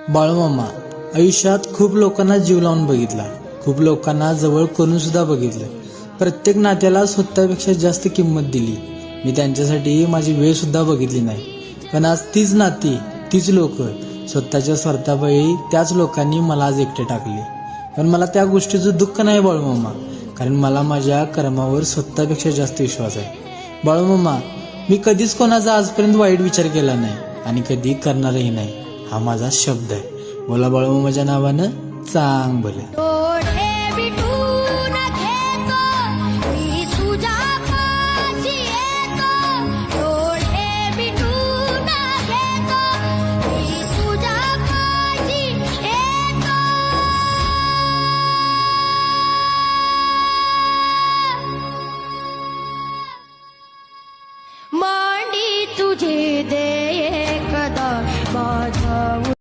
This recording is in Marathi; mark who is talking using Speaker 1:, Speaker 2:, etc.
Speaker 1: बाळूमामा, आयुष्यात खूप लोकांना जीव लावून बघितला, खूप लोकांना जवळ करून सुद्धा बघितलं. प्रत्येक नात्याला स्वतःपेक्षा जास्त किंमत दिली. मी त्यांच्यासाठी माझी वेळ सुद्धा बघितली नाही. पण आज तीच नाती, तीच लोक, स्वतःच्या स्वार्थापायी त्याच लोकांनी मला आज एकटे टाकले. पण मला त्या गोष्टीचं दुःख नाही बाळूमामा, कारण मला माझ्या कर्मावर स्वतःपेक्षा जास्त विश्वास आहे. बाळूमामा, मी कधीच कोणाचा आजपर्यंत वाईट विचार केला नाही आणि कधी करणारही नाही. हा माझा शब्द आहे. बोला बाळूमामाच्या नावानं चांग भलं.